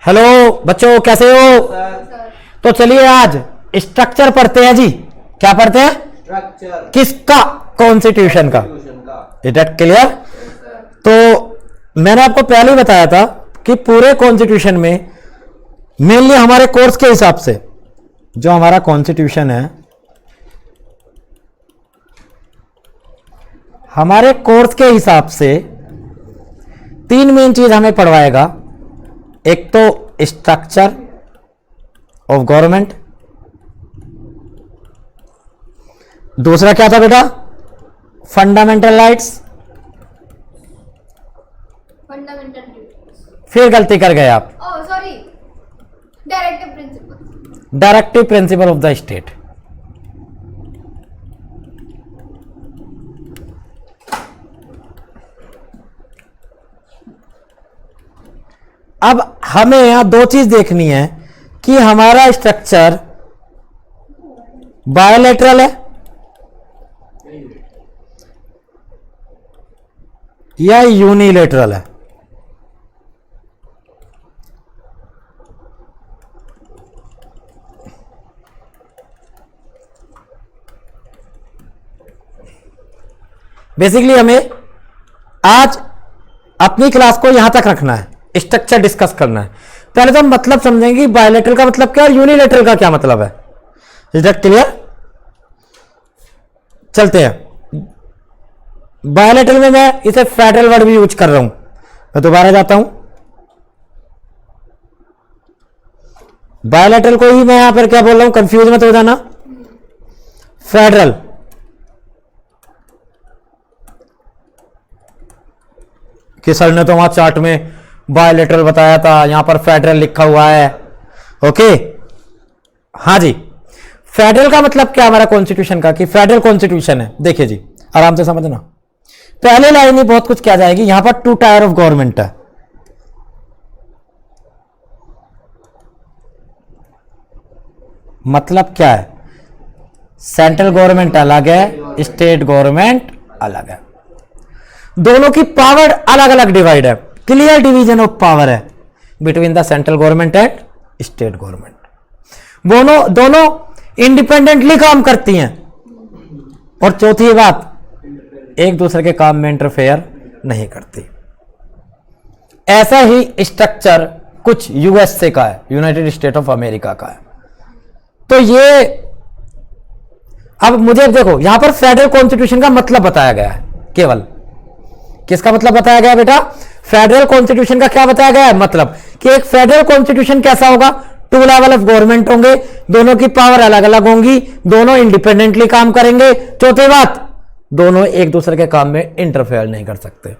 Hello बच्चों, कैसे हो? तो चलिए आज स्ट्रक्चर पढ़ते हैं जी। क्या पढ़ते हैं? स्ट्रक्चर किसका? कॉन्स्टिट्यूशन का। Is that clear? तो मैंने आपको पहले ही बताया था कि पूरे कॉन्स्टिट्यूशन में मेनली हमारे कोर्स के हिसाब से जो हमारा कॉन्स्टिट्यूशन है, हमारे कोर्स के हिसाब से तीन मेन चीज हमें पढ़वाएगा। एक तो स्ट्रक्चर ऑफ गवर्नमेंट, दूसरा क्या था बेटा? Fundamental rights, fundamental duties. फिर गलती कर गए आप, oh sorry, directive principle. Directive principle of the state. अब हमें यहां दो चीज देखनी है कि हमारा स्ट्रक्चर बायोलेटरल है या यूनिलेटरल है। बेसिकली हमें आज अपनी क्लास को यहां तक रखना है, स्ट्रक्चर डिस्कस करना है। पहले तो हम मतलब समझेंगे कि बायोलेटरल का मतलब क्या और यूनिलेटरल का क्या मतलब है। Is that clear? चलते हैं। बायोलेटरल में मैं इसे फेडरल वर्ड भी यूज कर रहा हूं। मैं दोबारा जाता हूं। बायोलेटरल को ही मैं यहां पर क्या बोल रहा हूं, कंफ्यूज मत हो जाना। फेडरल कि सर ने तो वहां चार्ट में बायोलेटरल बताया था, यहां पर फेडरल लिखा हुआ है। ओके, हाँ जी। फेडरल का मतलब क्या हमारा कॉन्स्टिट्यूशन का, कि फेडरल कॉन्स्टिट्यूशन है। देखिए जी, आराम से समझना। पहले लाइन में बहुत कुछ क्या जाएगी। यहां पर 2 टायर ऑफ गवर्नमेंट है। मतलब क्या है? सेंट्रल गवर्नमेंट अलग है, स्टेट गवर्नमेंट अलग है। दोनों की पावर अलग अलग डिवाइड है। क्लियर डिवीजन ऑफ पावर है between the central government and state government. दोनों इंडिपेंडेंटली काम करती हैं। और चौथी बात, एक दूसरे के काम में इंटरफेयर नहीं करती। ऐसा ही स्ट्रक्चर कुछ यूएसए का है, यूनाइटेड स्टेट ऑफ अमेरिका का है। तो ये अब मुझे देखो, यहां पर फेडरल कॉन्स्टिट्यूशन का मतलब बताया गया है। केवल किसका मतलब बताया गया बेटा? फेडरल कॉन्स्टिट्यूशन का क्या बताया गया है? मतलब कि एक फेडरल कॉन्स्टिट्यूशन कैसा होगा? 2 लेवल ऑफ गवर्नमेंट होंगे, दोनों की पावर अलग अलग होंगी, दोनों इंडिपेंडेंटली काम करेंगे। चौथी बात, दोनों एक दूसरे के काम में इंटरफेयर नहीं कर सकते।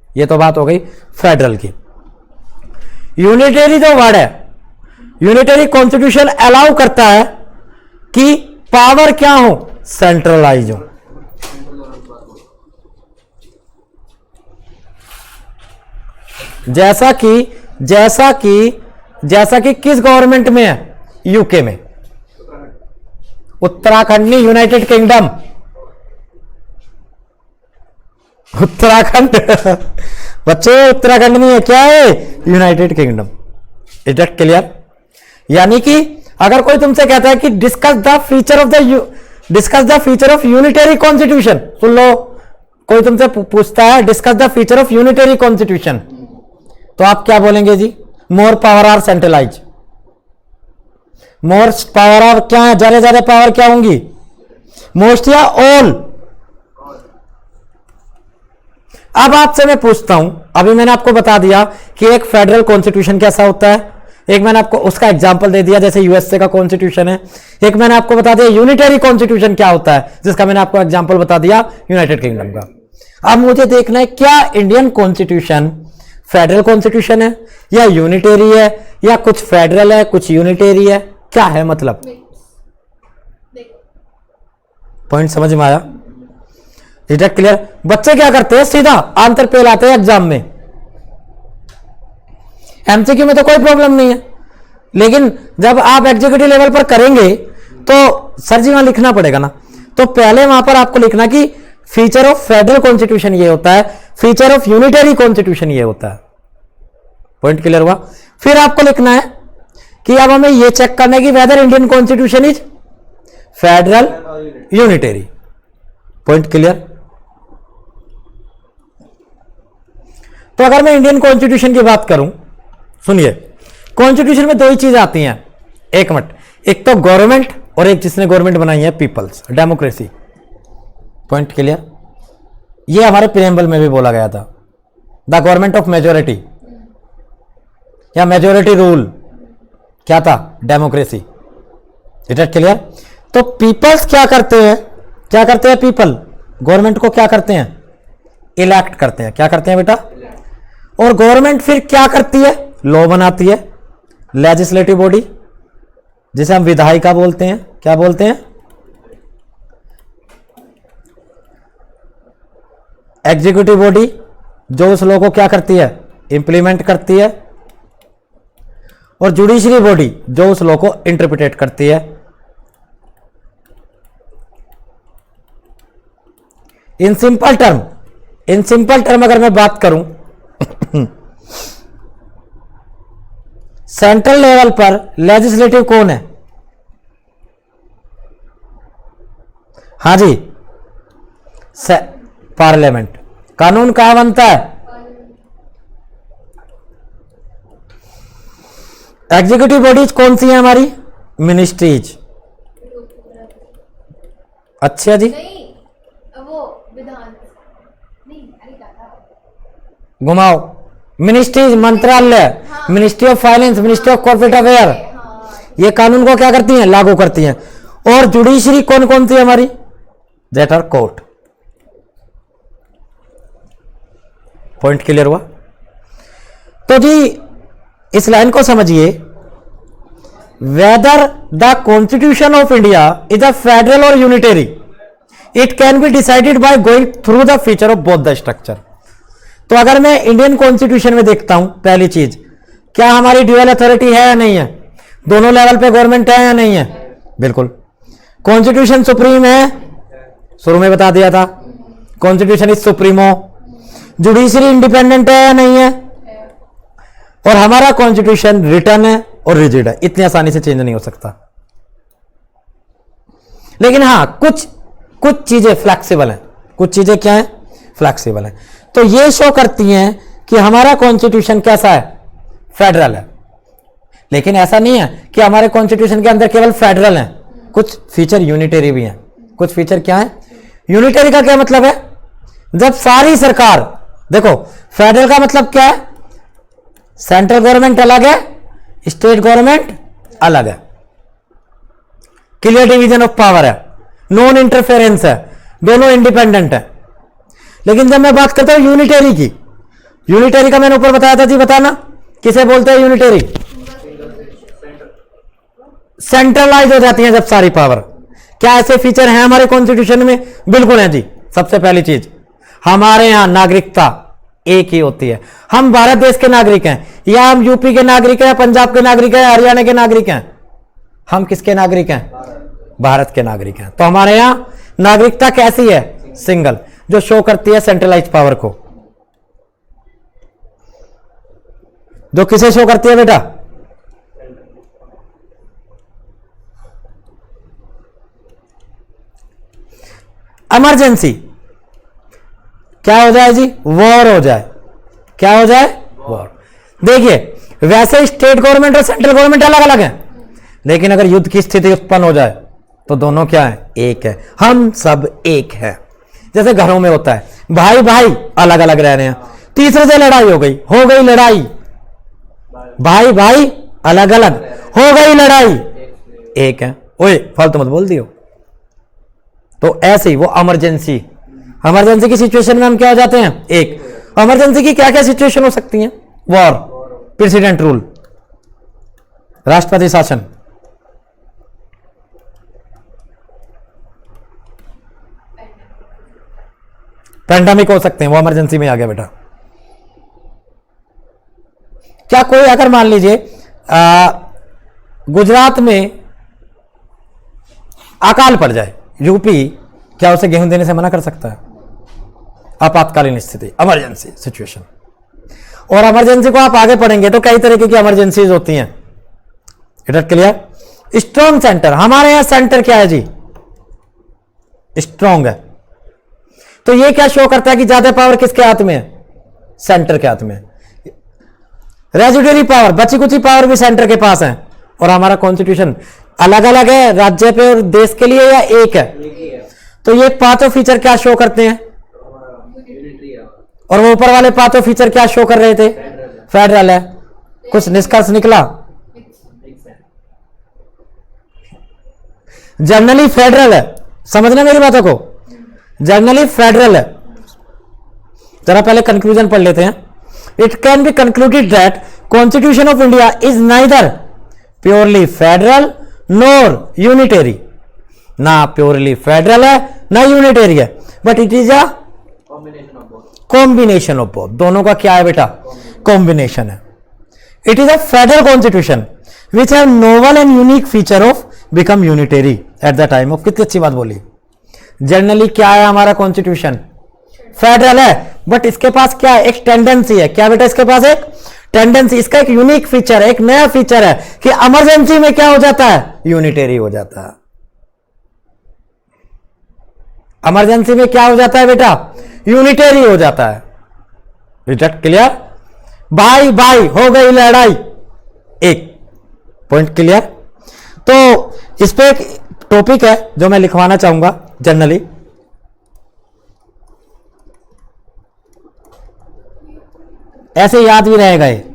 यह तो बात हो गई फेडरल की। यूनिटरी जो वर्ड है, यूनिटरी कॉन्स्टिट्यूशन अलाउ करता है कि पावर क्या हो? सेंट्रलाइज हो। जैसा कि किस गवर्नमेंट में है? यूके में। उत्तराखंड नहीं, यूनाइटेड किंगडम। उत्तराखंड बच्चे, उत्तराखंड नहीं है, क्या है? United Kingdom. Is that clear? यानी कि अगर कोई तुमसे कहता है कि discuss the feature of unitary constitution, सुन लो, कोई तुमसे पूछता है discuss the feature of unitary constitution, तो आप क्या बोलेंगे जी? More power are centralise. More power are क्या है? ज्यादा ज्यादा पावर क्या होंगी? मोस्ट या ऑल? अब आपसे मैं पूछता हूं, अभी मैंने आपको बता दिया कि एक फेडरल कॉन्स्टिट्यूशन कैसा होता है, एक मैंने आपको उसका एग्जांपल दे दिया जैसे यूएसए का कॉन्स्टिट्यूशन है, एक मैंने आपको बता दिया यूनिटरी कॉन्स्टिट्यूशन क्या होता है जिसका मैंने आपको एग्जांपल बता दिया यूनाइटेड किंगडम का। अब मुझे देखना है क्या इंडियन कॉन्स्टिट्यूशन फेडरल कॉन्स्टिट्यूशन है या यूनिटरी है, या कुछ फेडरल है कुछ यूनिटरी है, क्या है मतलब? पॉइंट समझ में आया? Is that clear? बच्चे क्या करते हैं? सीधा आंसर पे लाते हैं एग्जाम में। एमसीक्यू में तो कोई प्रॉब्लम नहीं है, लेकिन जब आप एग्जीक्यूटिव लेवल पर करेंगे तो सर जी वहां लिखना पड़ेगा ना। तो पहले वहां पर आपको लिखना कि फीचर ऑफ फेडरल कॉन्स्टिट्यूशन ये होता है, फीचर ऑफ यूनिटरी कॉन्स्टिट्यूशन ये होता है। पॉइंट क्लियर हुआ। फिर आपको लिखना है कि अब हमें यह चेक करना है कि whether Indian constitution is federal unitary. Point clear. तो अगर मैं इंडियन कॉन्स्टिट्यूशन की बात करूं, सुनिए, कॉन्स्टिट्यूशन में दो ही चीज आती हैं, एक मिनट, एक तो गवर्नमेंट और एक जिसने गवर्नमेंट बनाई है पीपल्स, डेमोक्रेसी। Point clear. ये हमारे प्रीएम्बल में भी बोला गया था, द गवर्नमेंट ऑफ मेजोरिटी या मेजोरिटी रूल क्या था, डेमोक्रेसी। It is clear. तो पीपल्स क्या करते हैं, क्या करते हैं पीपल, गवर्नमेंट को क्या करते हैं, इलेक्ट करते हैं। क्या करते हैं बेटा, और गवर्नमेंट फिर क्या करती है, लॉ बनाती है। लेजिस्लेटिव बॉडी जिसे हम विधायिका बोलते हैं, क्या बोलते हैं, एग्जीक्यूटिव बॉडी जो उस लॉ को क्या करती है, इंप्लीमेंट करती है, और जुडिशरी बॉडी जो उस लॉ को इंटरप्रिटेट करती है। इन सिंपल टर्म अगर मैं बात करूं सेंट्रल लेवल पर लेजिस्लेटिव कौन है, हाँ जी, पार्लियामेंट। कानून कहां बनता है, एग्जीक्यूटिव बॉडीज कौन सी है हमारी, मिनिस्ट्रीज। अच्छा जी, नहीं वो विधान नहीं, अरे क्या था, घुमाओ, मिनिस्ट्रीज मंत्रालय, ministry of finance, ministry of corporate affair, ये कानून को क्या करती हैं, लागू करती हैं। और जुडिशरी कौन कौन सी है हमारी, that are court. Point clear हुआ। तो जी इस लाइन को समझिए, whether the constitution of India is a federal और unitary, it can be decided by going through the feature of both the structure. तो अगर मैं इंडियन कॉन्स्टिट्यूशन में देखता हूं, पहली चीज, क्या हमारी ड्यूअल अथॉरिटी है या नहीं है, दोनों लेवल पे गवर्नमेंट है या नहीं है, बिल्कुल। कॉन्स्टिट्यूशन सुप्रीम है, शुरू में बता दिया था, constitution is supremo. Judiciary independent है या नहीं है, और हमारा कॉन्स्टिट्यूशन रिटर्न है और रिजिड है, इतनी आसानी से चेंज नहीं हो सकता। लेकिन हां कुछ चीजें फ्लेक्सिबल हैं, कुछ चीजें क्या है, फ्लेक्सिबल है। तो ये शो करती हैं कि हमारा कॉन्स्टिट्यूशन कैसा है, फेडरल है। लेकिन ऐसा नहीं है कि हमारे कॉन्स्टिट्यूशन के अंदर केवल फेडरल है, कुछ फीचर यूनिटरी भी हैं। कुछ फीचर क्या है, यूनिटरी का क्या मतलब है, जब सारी सरकार, देखो फेडरल का मतलब क्या है, सेंट्रल गवर्नमेंट अलग है, स्टेट गवर्नमेंट अलग है, क्लियर डिवीजन ऑफ पावर है, नॉन इंटरफेरेंस है, दोनों इंडिपेंडेंट है। लेकिन जब मैं बात करता हूं यूनिटरी की, यूनिटरी का मैंने ऊपर बताया था जी, बताना किसे बोलते हैं यूनिटरी, सेंट्रलाइज हो जाती है जब सारी पावर। क्या ऐसे फीचर हैं हमारे कॉन्स्टिट्यूशन में, बिल्कुल है जी। सबसे पहली चीज, हमारे यहां नागरिकता एक ही होती है, हम भारत देश के नागरिक हैं, या हम यूपी के नागरिक हैं, या पंजाब के नागरिक हैं, हरियाणा के नागरिक हैं, हम किसके नागरिक हैं, भारत के नागरिक हैं। तो हमारे यहां नागरिकता कैसी है, सिंगल, जो शो करती है सेंट्रलाइज पावर को। जो किसे शो करती है बेटा, इमरजेंसी, क्या हो जाए जी, वॉर हो जाए, क्या हो जाए, वॉर। देखिए वैसे स्टेट गवर्नमेंट और सेंट्रल गवर्नमेंट अलग अलग हैं, लेकिन अगर युद्ध की स्थिति उत्पन्न हो जाए तो दोनों क्या है, एक है, हम सब एक है। जैसे घरों में होता है, भाई भाई अलग अलग रह रहे हैं, तीसरे से लड़ाई हो गई लड़ाई, भाई भाई अलग अलग, हो गई लड़ाई, एक है। ओए फालतू मत बोल दियो। तो ऐसे ही वो इमरजेंसी की सिचुएशन में हम क्या हो जाते हैं, एक। इमरजेंसी की क्या क्या सिचुएशन हो सकती हैं, वॉर, प्रेसिडेंट रूल, राष्ट्रपति शासन, पैंडेमिक हो सकते हैं, वो इमरजेंसी में आ गया बेटा। क्या कोई अगर मान लीजिए गुजरात में अकाल पड़ जाए, यूपी क्या उसे गेहूं देने से मना कर सकता है, आपातकालीन स्थिति, इमरजेंसी सिचुएशन। और इमरजेंसी को आप आगे पढ़ेंगे तो कई तरीके की इमरजेंसीज होती हैं। It is clear. Strong centre, हमारे यहां सेंटर क्या है जी? स्ट्रॉन्ग है। तो ये क्या शो करता है कि ज्यादा पावर किसके हाथ में है? सेंटर के हाथ में। रेजिडुअरी पावर, बची कुची पावर भी सेंटर के पास है। और हमारा कॉन्स्टिट्यूशन अलग अलग है राज्य पे और देश के लिए, या एक है? तो ये पांचों फीचर क्या शो करते हैं? और वो ऊपर वाले पांचों फीचर क्या शो कर रहे थे? फेडरल है। कुछ निष्कर्ष निकला? जनरली फेडरल है, समझना मेरी बातों को, जनरली फेडरल है। जरा पहले कंक्लूजन पढ़ लेते हैं। It can be concluded that constitution of India is neither purely federal NOR unitary, ना प्योरली फेडरल है ना यूनिटरी है, but it is a combination of both. दोनों का क्या है बेटा? कॉम्बिनेशन है। It is a federal constitution which have novel and unique feature of become unitary at the time of. कितनी अच्छी बात बोली। जनरली क्या है हमारा कॉन्स्टिट्यूशन? फेडरल है, बट इसके पास क्या है? एक टेंडेंसी है। क्या बेटा? इसके पास एक टेंडेंसी, इसका एक यूनिक फीचर है, एक नया फीचर है कि इमरजेंसी में क्या हो जाता है? यूनिटरी हो जाता है। इमरजेंसी में क्या हो जाता है बेटा? यूनिटरी हो जाता है। Is that clear? भाई भाई हो गई लड़ाई, एक पॉइंट क्लियर। तो इस पे एक टॉपिक है जो मैं लिखवाना चाहूंगा जनरली। ऐसे याद भी रहेगा ये।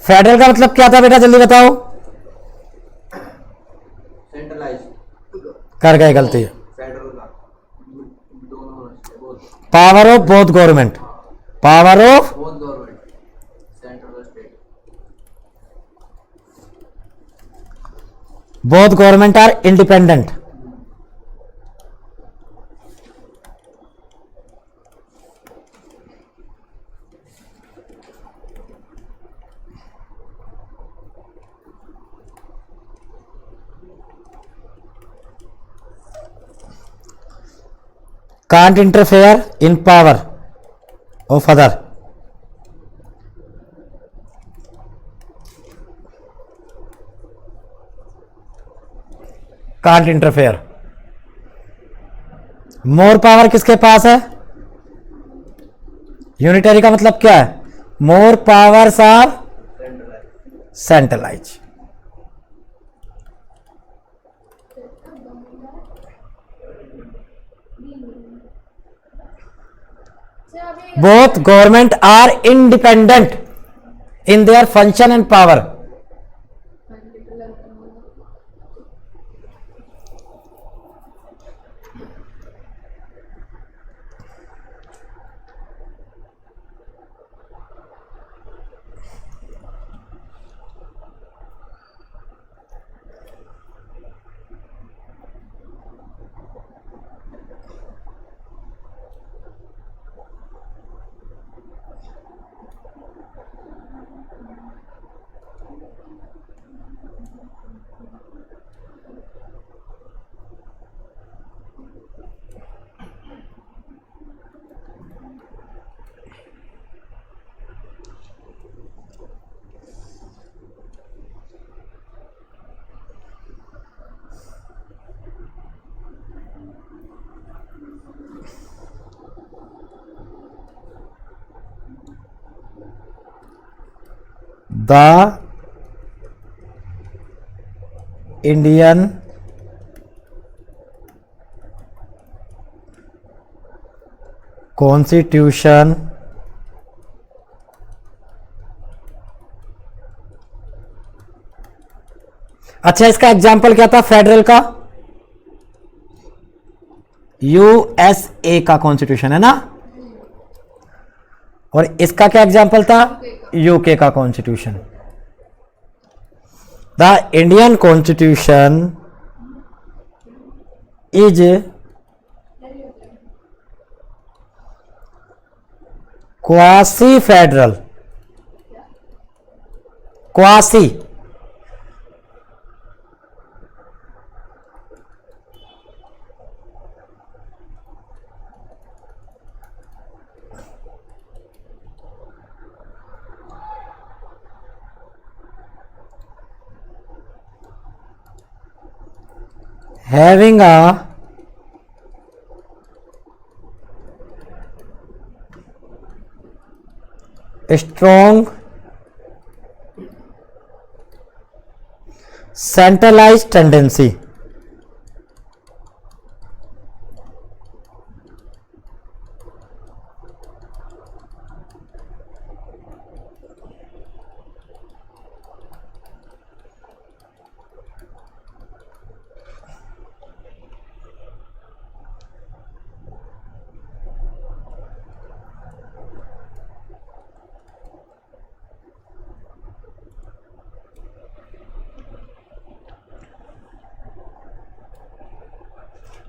फेडरल का मतलब क्या था बेटा? जल्दी बताओ। सेंट्रलाइज कर गए गलती। Power of both government, power of both government central state. Both government are independent. can't interfere in power of other, can't interfere। More power किसके पास है? यूनिटरी का मतलब क्या है? More powers are centralise. Both government are independent in their function and power। The Indian Constitution अच्छा, इसका example क्या था फेडरल का? यूएसए का कॉन्स्टिट्यूशन है ना। और इसका क्या एग्जाम्पल था? यूके का constitution. The Indian constitution is quasi federal, quasi having a strong centralized tendency,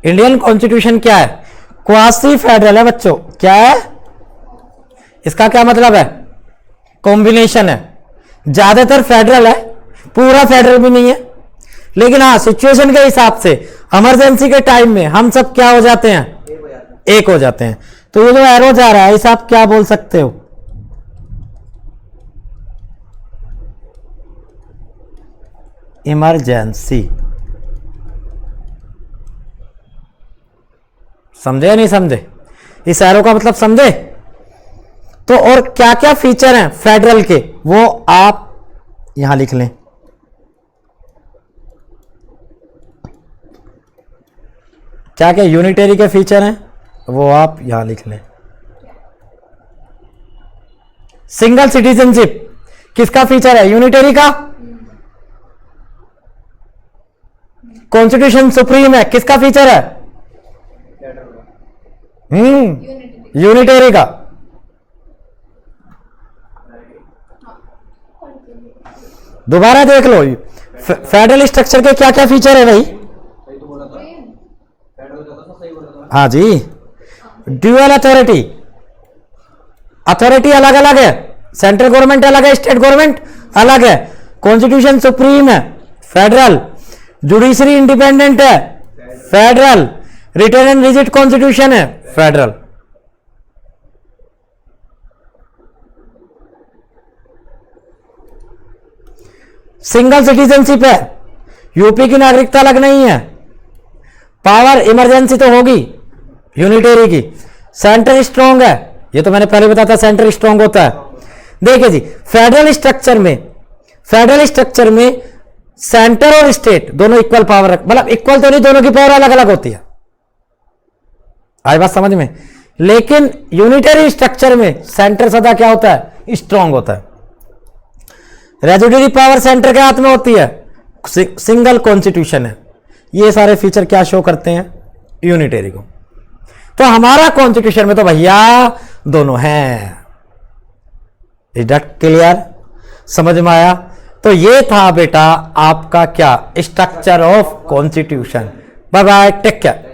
Indian constitution क्या है? क्वासी फेडरल है बच्चों। क्या है इसका? क्या मतलब है? कॉम्बिनेशन है। ज्यादातर फेडरल है, पूरा फेडरल भी नहीं है, लेकिन हाँ सिचुएशन के हिसाब से इमरजेंसी के टाइम में हम सब क्या हो जाते हैं? एक हो जाते हैं। तो ये जो एरो जा रहा है इसे आप क्या बोल सकते हो? इमरजेंसी। समझे या नहीं समझे? इस एरो का मतलब समझे? तो और क्या क्या फीचर हैं फेडरल के वो आप यहां लिख लें। क्या क्या यूनिटरी के फीचर हैं वो आप यहां लिख लें। सिंगल सिटीजनशिप किसका फीचर है? यूनिटरी का। कॉन्स्टिट्यूशन सुप्रीम है, किसका फीचर है? यूनिटरी का। दोबारा देख लो फेडरल स्ट्रक्चर के क्या क्या फीचर है भाई। सही तो बोला था, फेडरल का था, सही बोला था। हाँ जी, ड्यूअल अथॉरिटी। अथॉरिटी अलग अलग है, सेंट्रल गवर्नमेंट अलग है, स्टेट गवर्नमेंट अलग है। कॉन्स्टिट्यूशन सुप्रीम है फेडरल, जुडिशरी इंडिपेंडेंट है federal, return and rigid constitution है फेडरल। सिंगल सिटीजनशिप है, यूपी की नागरिकता अलग नहीं है। पावर इमरजेंसी तो होगी यूनिटरी की। सेंटर स्ट्रांग है, ये तो मैंने पहले बताया था सेंटर स्ट्रांग होता है। देखिए जी फेडरल स्ट्रक्चर में सेंटर और स्टेट दोनों इक्वल पावर, मतलब इक्वल तो नहीं, दोनों की पावर अलग अलग होती है। आई बात समझ में? लेकिन यूनिटरी स्ट्रक्चर में सेंटर सदा क्या होता है? स्ट्रांग होता है। रेजिडरी पावर सेंटर के हाथ में होती है, सिंगल कॉन्स्टिट्यूशन है। ये सारे फीचर क्या शो करते हैं? यूनिटरी को। तो हमारा कॉन्स्टिट्यूशन में तो भैया दोनों हैं। Is that clear? समझ में आया? तो ये था बेटा आपका क्या? Structure of constitution. Bye bye, take care.